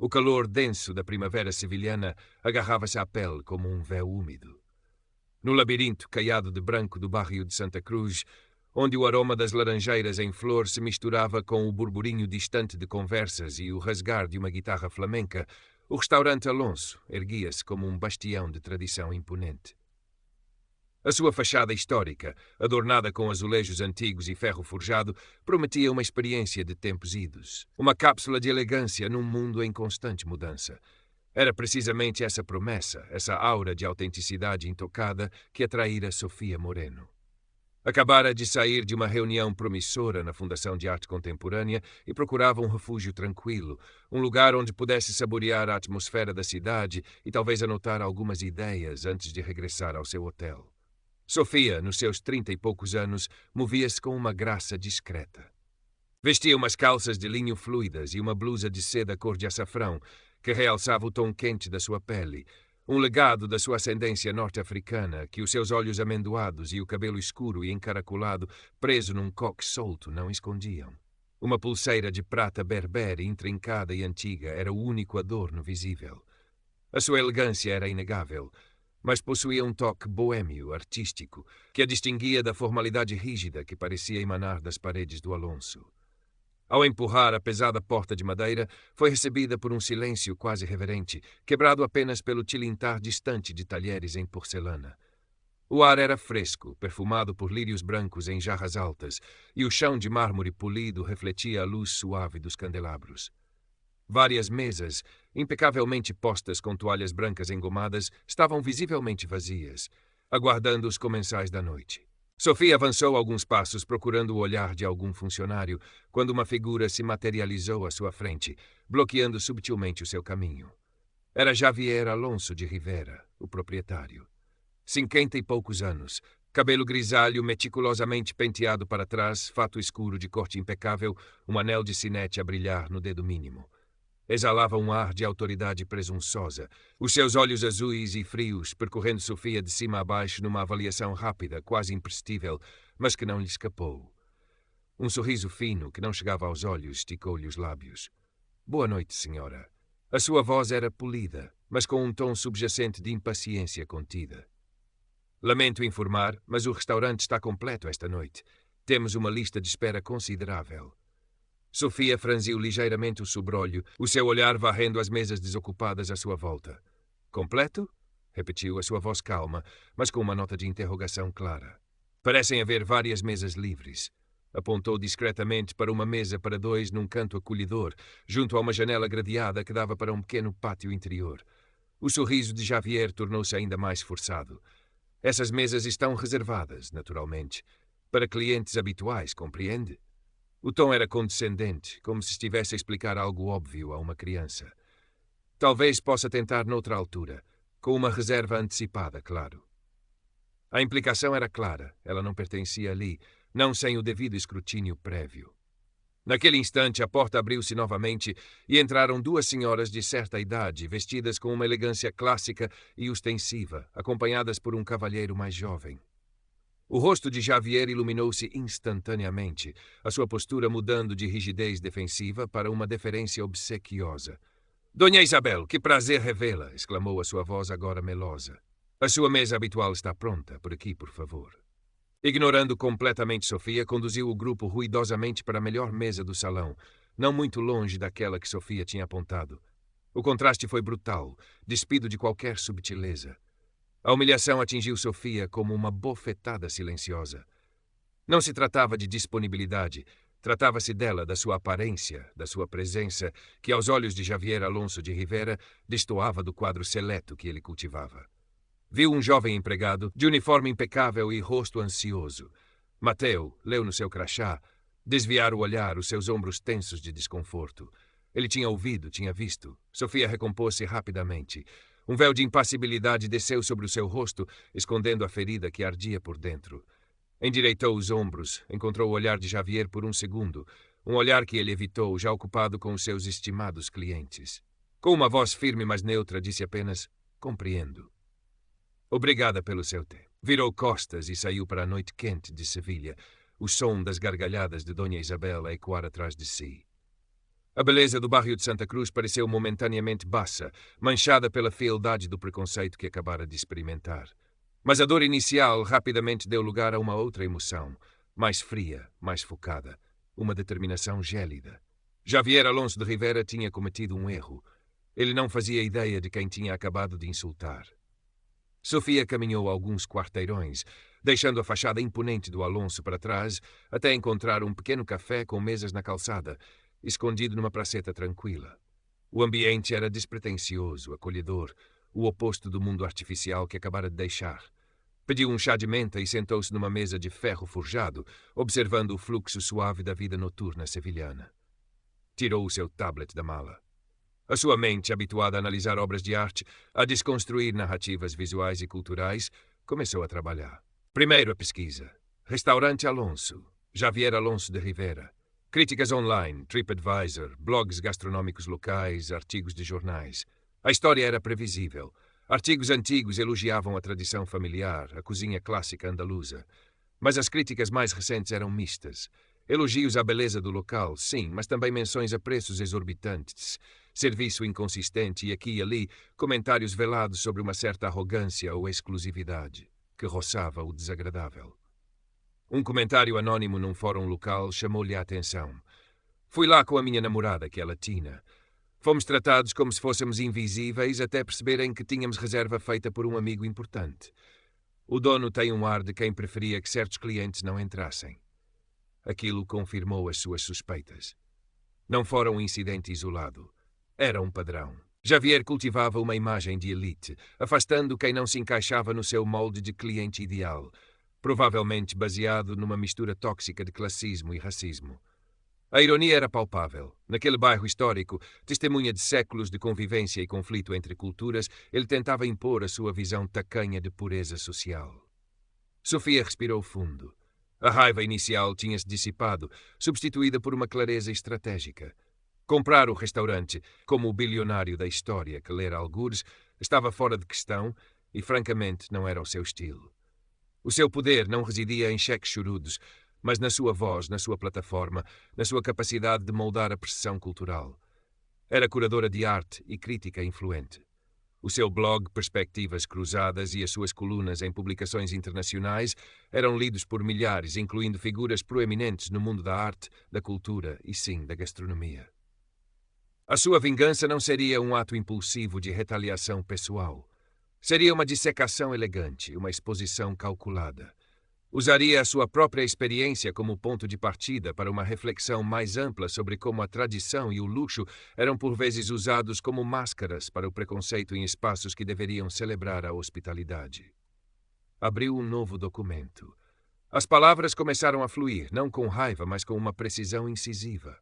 O calor denso da primavera sevilhana agarrava-se à pele como um véu úmido. No labirinto caiado de branco do barrio de Santa Cruz, onde o aroma das laranjeiras em flor se misturava com o burburinho distante de conversas e o rasgar de uma guitarra flamenca, o restaurante Alonso erguia-se como um bastião de tradição imponente. A sua fachada histórica, adornada com azulejos antigos e ferro forjado, prometia uma experiência de tempos idos, uma cápsula de elegância num mundo em constante mudança. Era precisamente essa promessa, essa aura de autenticidade intocada que atraíra Sofia Moreno. Acabara de sair de uma reunião promissora na Fundação de Arte Contemporânea e procurava um refúgio tranquilo, um lugar onde pudesse saborear a atmosfera da cidade e talvez anotar algumas ideias antes de regressar ao seu hotel. Sofia, nos seus 30 e poucos anos, movia-se com uma graça discreta. Vestia umas calças de linho fluidas e uma blusa de seda cor de açafrão, que realçava o tom quente da sua pele, um legado da sua ascendência norte-africana que os seus olhos amendoados e o cabelo escuro e encaracolado, preso num coque solto, não escondiam. Uma pulseira de prata berber, intrincada e antiga, era o único adorno visível. A sua elegância era inegável, mas possuía um toque boêmio, artístico, que a distinguia da formalidade rígida que parecia emanar das paredes do Alonso. Ao empurrar a pesada porta de madeira, foi recebida por um silêncio quase reverente, quebrado apenas pelo tilintar distante de talheres em porcelana. O ar era fresco, perfumado por lírios brancos em jarras altas, e o chão de mármore polido refletia a luz suave dos candelabros. Várias mesas, impecavelmente postas com toalhas brancas engomadas, estavam visivelmente vazias, aguardando os comensais da noite. Sofia avançou alguns passos procurando o olhar de algum funcionário, quando uma figura se materializou à sua frente, bloqueando subtilmente o seu caminho. Era Javier Alonso de Rivera, o proprietário. 50 e poucos anos, cabelo grisalho meticulosamente penteado para trás, fato escuro de corte impecável, um anel de sinete a brilhar no dedo mínimo. Exalava um ar de autoridade presunçosa, os seus olhos azuis e frios percorrendo Sofia de cima a baixo numa avaliação rápida, quase imperceptível, mas que não lhe escapou. Um sorriso fino que não chegava aos olhos esticou-lhe os lábios. Boa noite, senhora. A sua voz era polida, mas com um tom subjacente de impaciência contida. Lamento informar, mas o restaurante está completo esta noite. Temos uma lista de espera considerável. Sofia franziu ligeiramente o sobrolho, o seu olhar varrendo as mesas desocupadas à sua volta. Completo? Repetiu, a sua voz calma, mas com uma nota de interrogação clara. Parecem haver várias mesas livres. Apontou discretamente para uma mesa para dois num canto acolhedor, junto a uma janela gradeada que dava para um pequeno pátio interior. O sorriso de Javier tornou-se ainda mais forçado. Essas mesas estão reservadas, naturalmente, para clientes habituais, compreende? O tom era condescendente, como se estivesse a explicar algo óbvio a uma criança. Talvez possa tentar noutra altura, com uma reserva antecipada, claro. A implicação era clara, ela não pertencia ali, não sem o devido escrutínio prévio. Naquele instante, a porta abriu-se novamente e entraram duas senhoras de certa idade, vestidas com uma elegância clássica e ostensiva, acompanhadas por um cavalheiro mais jovem. O rosto de Javier iluminou-se instantaneamente, a sua postura mudando de rigidez defensiva para uma deferência obsequiosa. «Dona Isabel, que prazer revê-la!» exclamou a sua voz agora melosa. «A sua mesa habitual está pronta, por aqui, por favor.» Ignorando completamente Sofia, conduziu o grupo ruidosamente para a melhor mesa do salão, não muito longe daquela que Sofia tinha apontado. O contraste foi brutal, despido de qualquer subtileza. A humilhação atingiu Sofia como uma bofetada silenciosa. Não se tratava de disponibilidade, tratava-se dela, da sua aparência, da sua presença, que aos olhos de Javier Alonso de Rivera destoava do quadro seleto que ele cultivava. Viu um jovem empregado, de uniforme impecável e rosto ansioso. Mateo leu no seu crachá, desviar o olhar, os seus ombros tensos de desconforto. Ele tinha ouvido, tinha visto. Sofia recompôs-se rapidamente. Um véu de impassibilidade desceu sobre o seu rosto, escondendo a ferida que ardia por dentro. Endireitou os ombros, encontrou o olhar de Javier por um segundo, um olhar que ele evitou, já ocupado com os seus estimados clientes. Com uma voz firme mas neutra, disse apenas, compreendo. Obrigada pelo seu tempo. Virou costas e saiu para a noite quente de Sevilha, o som das gargalhadas de Dona Isabel a ecoar atrás de si. A beleza do bairro de Santa Cruz pareceu momentaneamente baça, manchada pela fealdade do preconceito que acabara de experimentar. Mas a dor inicial rapidamente deu lugar a uma outra emoção, mais fria, mais focada, uma determinação gélida. Javier Alonso de Rivera tinha cometido um erro. Ele não fazia ideia de quem tinha acabado de insultar. Sofia caminhou alguns quarteirões, deixando a fachada imponente do Alonso para trás, até encontrar um pequeno café com mesas na calçada, escondido numa praceta tranquila. O ambiente era despretensioso, acolhedor, o oposto do mundo artificial que acabara de deixar. Pediu um chá de menta e sentou-se numa mesa de ferro forjado, observando o fluxo suave da vida noturna sevilhana. Tirou o seu tablet da mala. A sua mente, habituada a analisar obras de arte, a desconstruir narrativas visuais e culturais, começou a trabalhar. Primeiro a pesquisa. Restaurante Alonso, Javier Alonso de Rivera. Críticas online, TripAdvisor, blogs gastronômicos locais, artigos de jornais. A história era previsível. Artigos antigos elogiavam a tradição familiar, a cozinha clássica andaluza. Mas as críticas mais recentes eram mistas. Elogios à beleza do local, sim, mas também menções a preços exorbitantes, serviço inconsistente e aqui e ali comentários velados sobre uma certa arrogância ou exclusividade, que roçava o desagradável. Um comentário anônimo num fórum local chamou-lhe a atenção. Fui lá com a minha namorada, que é latina. Fomos tratados como se fôssemos invisíveis até perceberem que tínhamos reserva feita por um amigo importante. O dono tem um ar de quem preferia que certos clientes não entrassem. Aquilo confirmou as suas suspeitas. Não fora um incidente isolado. Era um padrão. Javier cultivava uma imagem de elite, afastando quem não se encaixava no seu molde de cliente ideal, provavelmente baseado numa mistura tóxica de classismo e racismo. A ironia era palpável. Naquele bairro histórico, testemunha de séculos de convivência e conflito entre culturas, ele tentava impor a sua visão tacanha de pureza social. Sofia respirou fundo. A raiva inicial tinha-se dissipado, substituída por uma clareza estratégica. Comprar o restaurante, como o bilionário da história que lera algures, estava fora de questão e, francamente, não era o seu estilo. O seu poder não residia em cheques chorudos, mas na sua voz, na sua plataforma, na sua capacidade de moldar a percepção cultural. Era curadora de arte e crítica influente. O seu blog Perspectivas Cruzadas e as suas colunas em publicações internacionais eram lidos por milhares, incluindo figuras proeminentes no mundo da arte, da cultura e, sim, da gastronomia. A sua vingança não seria um ato impulsivo de retaliação pessoal. Seria uma dissecação elegante, uma exposição calculada. Usaria a sua própria experiência como ponto de partida para uma reflexão mais ampla sobre como a tradição e o luxo eram por vezes usados como máscaras para o preconceito em espaços que deveriam celebrar a hospitalidade. Abriu um novo documento. As palavras começaram a fluir, não com raiva, mas com uma precisão incisiva.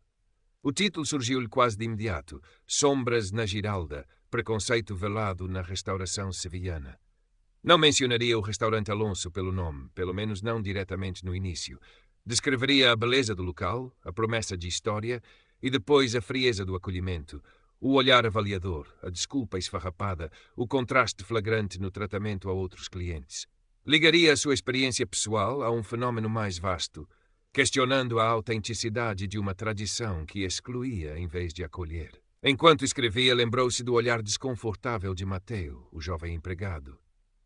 O título surgiu-lhe quase de imediato: Sombras na Giralda, preconceito velado na restauração sevilhana. Não mencionaria o restaurante Alonso pelo nome, pelo menos não diretamente no início. Descreveria a beleza do local, a promessa de história e depois a frieza do acolhimento, o olhar avaliador, a desculpa esfarrapada, o contraste flagrante no tratamento a outros clientes. Ligaria a sua experiência pessoal a um fenómeno mais vasto, questionando a autenticidade de uma tradição que excluía em vez de acolher. Enquanto escrevia, lembrou-se do olhar desconfortável de Mateo, o jovem empregado.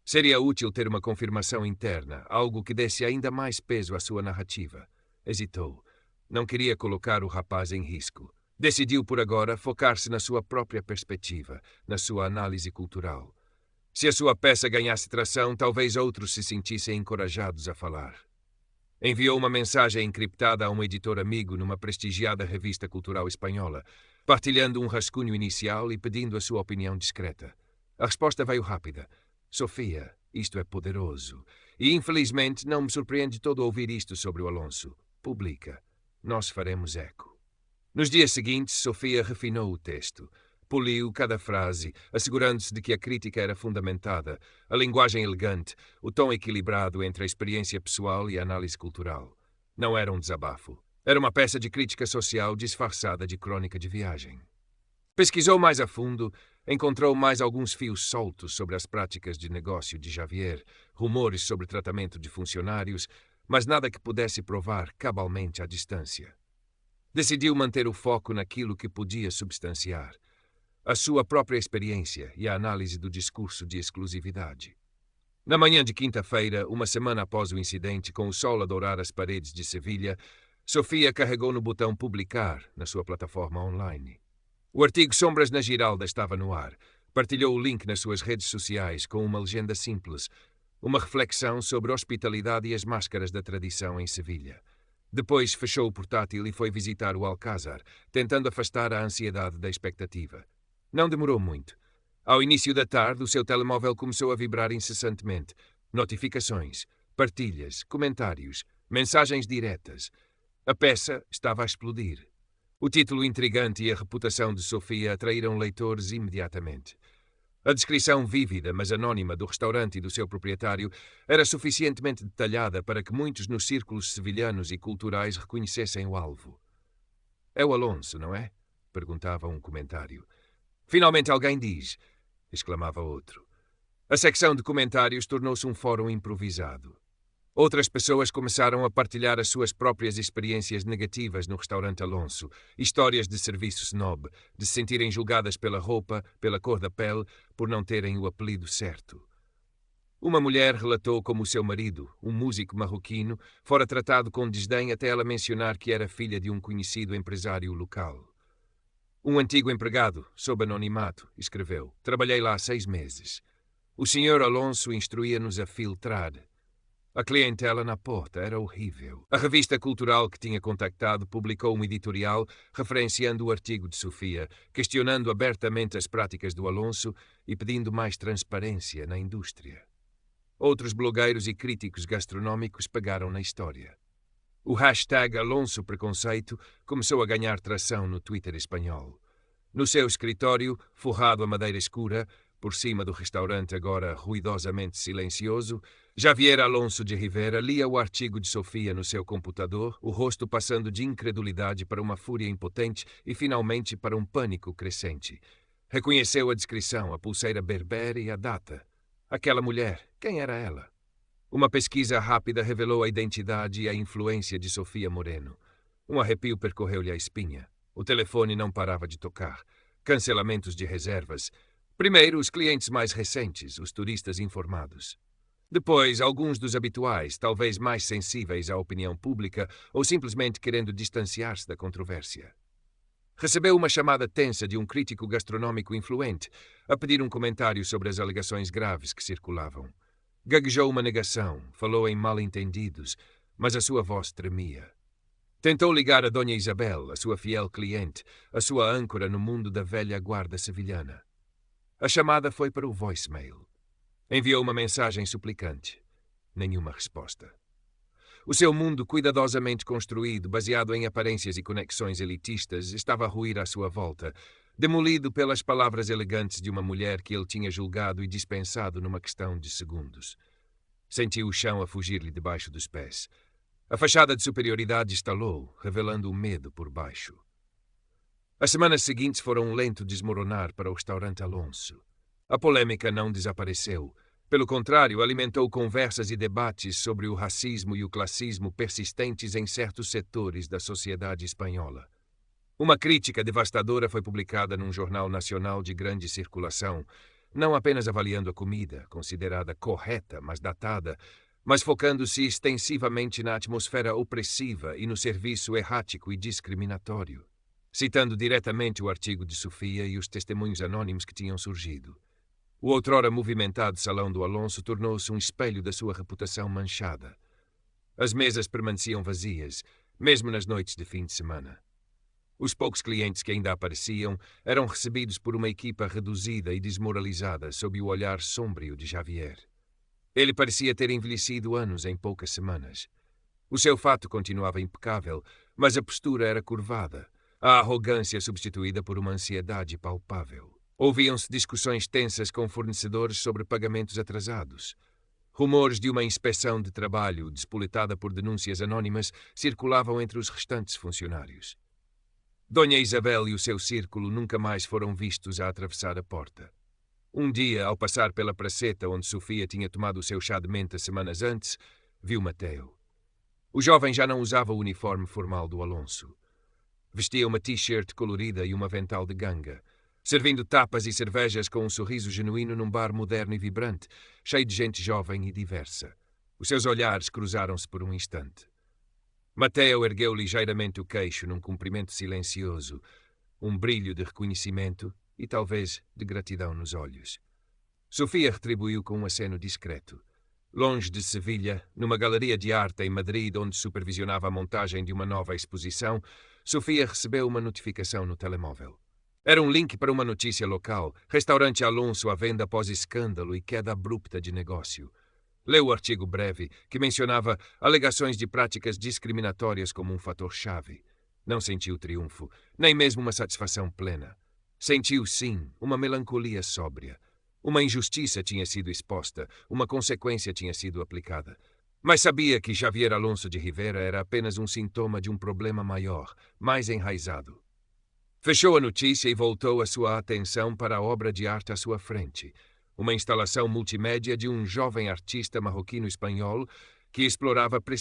Seria útil ter uma confirmação interna, algo que desse ainda mais peso à sua narrativa. Hesitou. Não queria colocar o rapaz em risco. Decidiu por agora focar-se na sua própria perspectiva, na sua análise cultural. Se a sua peça ganhasse tração, talvez outros se sentissem encorajados a falar. Enviou uma mensagem encriptada a um editor amigo numa prestigiada revista cultural espanhola, partilhando um rascunho inicial e pedindo a sua opinião discreta. A resposta veio rápida. Sofia, isto é poderoso. E, infelizmente, não me surpreende todo ouvir isto sobre o Alonso. Publica. Nós faremos eco. Nos dias seguintes, Sofia refinou o texto. Poliu cada frase, assegurando-se de que a crítica era fundamentada, a linguagem elegante, o tom equilibrado entre a experiência pessoal e a análise cultural. Não era um desabafo. Era uma peça de crítica social disfarçada de crônica de viagem. Pesquisou mais a fundo, encontrou mais alguns fios soltos sobre as práticas de negócio de Javier, rumores sobre tratamento de funcionários, mas nada que pudesse provar cabalmente à distância. Decidiu manter o foco naquilo que podia substanciar, a sua própria experiência e a análise do discurso de exclusividade. Na manhã de quinta-feira, uma semana após o incidente, com o sol a dourar as paredes de Sevilha, Sofia carregou no botão publicar na sua plataforma online. O artigo Sombras na Giralda estava no ar. Partilhou o link nas suas redes sociais com uma legenda simples, uma reflexão sobre a hospitalidade e as máscaras da tradição em Sevilha. Depois fechou o portátil e foi visitar o Alcázar, tentando afastar a ansiedade da expectativa. Não demorou muito. Ao início da tarde, o seu telemóvel começou a vibrar incessantemente. Notificações, partilhas, comentários, mensagens diretas. A peça estava a explodir. O título intrigante e a reputação de Sofia atraíram leitores imediatamente. A descrição vívida, mas anónima, do restaurante e do seu proprietário era suficientemente detalhada para que muitos nos círculos sevilhanos e culturais reconhecessem o alvo. «É o Alonso, não é?» perguntava um comentário. «Finalmente alguém diz!» exclamava outro. A secção de comentários tornou-se um fórum improvisado. Outras pessoas começaram a partilhar as suas próprias experiências negativas no restaurante Alonso, histórias de serviço snob, de se sentirem julgadas pela roupa, pela cor da pele, por não terem o apelido certo. Uma mulher relatou como o seu marido, um músico marroquino, fora tratado com desdém até ela mencionar que era filha de um conhecido empresário local. Um antigo empregado, sob anonimato, escreveu: «Trabalhei lá 6 meses. O senhor Alonso instruía-nos a filtrar. A clientela na porta era horrível. A revista cultural que tinha contactado publicou um editorial referenciando o artigo de Sofia, questionando abertamente as práticas do Alonso e pedindo mais transparência na indústria. Outros blogueiros e críticos gastronómicos pegaram na história. O hashtag Alonso Preconceito começou a ganhar tração no Twitter espanhol. No seu escritório, forrado a madeira escura, por cima do restaurante agora ruidosamente silencioso, Javier Alonso de Rivera lia o artigo de Sofia no seu computador, o rosto passando de incredulidade para uma fúria impotente e, finalmente, para um pânico crescente. Reconheceu a descrição, a pulseira berbere e a data. Aquela mulher, quem era ela? Uma pesquisa rápida revelou a identidade e a influência de Sofia Moreno. Um arrepio percorreu-lhe a espinha. O telefone não parava de tocar. Cancelamentos de reservas. Primeiro, os clientes mais recentes, os turistas informados. Depois, alguns dos habituais, talvez mais sensíveis à opinião pública ou simplesmente querendo distanciar-se da controvérsia. Recebeu uma chamada tensa de um crítico gastronómico influente a pedir um comentário sobre as alegações graves que circulavam. Gaguejou uma negação, falou em mal-entendidos, mas a sua voz tremia. Tentou ligar a Dona Isabel, a sua fiel cliente, a sua âncora no mundo da velha guarda sevilhana. A chamada foi para o voicemail. Enviou uma mensagem suplicante. Nenhuma resposta. O seu mundo cuidadosamente construído, baseado em aparências e conexões elitistas, estava a ruir à sua volta, demolido pelas palavras elegantes de uma mulher que ele tinha julgado e dispensado numa questão de segundos. Sentiu o chão a fugir-lhe debaixo dos pés. A fachada de superioridade estalou, revelando o medo por baixo. As semanas seguintes foram um lento desmoronar para o restaurante Alonso. A polêmica não desapareceu. Pelo contrário, alimentou conversas e debates sobre o racismo e o classismo persistentes em certos setores da sociedade espanhola. Uma crítica devastadora foi publicada num jornal nacional de grande circulação, não apenas avaliando a comida, considerada correta, mas datada, mas focando-se extensivamente na atmosfera opressiva e no serviço errático e discriminatório, citando diretamente o artigo de Sofia e os testemunhos anônimos que tinham surgido. O outrora movimentado salão do Alonso tornou-se um espelho da sua reputação manchada. As mesas permaneciam vazias, mesmo nas noites de fim de semana. Os poucos clientes que ainda apareciam eram recebidos por uma equipa reduzida e desmoralizada sob o olhar sombrio de Javier. Ele parecia ter envelhecido anos em poucas semanas. O seu fato continuava impecável, mas a postura era curvada, a arrogância substituída por uma ansiedade palpável. Ouviam-se discussões tensas com fornecedores sobre pagamentos atrasados. Rumores de uma inspeção de trabalho, despoletada por denúncias anônimas, circulavam entre os restantes funcionários. Dona Isabel e o seu círculo nunca mais foram vistos a atravessar a porta. Um dia, ao passar pela praceta onde Sofia tinha tomado o seu chá de menta semanas antes, viu Mateo. O jovem já não usava o uniforme formal do Alonso. Vestia uma t-shirt colorida e um avental de ganga, servindo tapas e cervejas com um sorriso genuíno num bar moderno e vibrante, cheio de gente jovem e diversa. Os seus olhares cruzaram-se por um instante. Mateo ergueu ligeiramente o queixo num cumprimento silencioso, um brilho de reconhecimento e talvez de gratidão nos olhos. Sofia retribuiu com um aceno discreto. Longe de Sevilha, numa galeria de arte em Madrid onde supervisionava a montagem de uma nova exposição, Sofia recebeu uma notificação no telemóvel. Era um link para uma notícia local, restaurante Alonso à venda após escândalo e queda abrupta de negócio. Leu o artigo breve, que mencionava alegações de práticas discriminatórias como um fator-chave. Não sentiu triunfo, nem mesmo uma satisfação plena. Sentiu, sim, uma melancolia sóbria. Uma injustiça tinha sido exposta, uma consequência tinha sido aplicada. Mas sabia que Javier Alonso de Rivera era apenas um sintoma de um problema maior, mais enraizado. Fechou a notícia e voltou a sua atenção para a obra de arte à sua frente. Uma instalação multimédia de um jovem artista marroquino-espanhol que explorava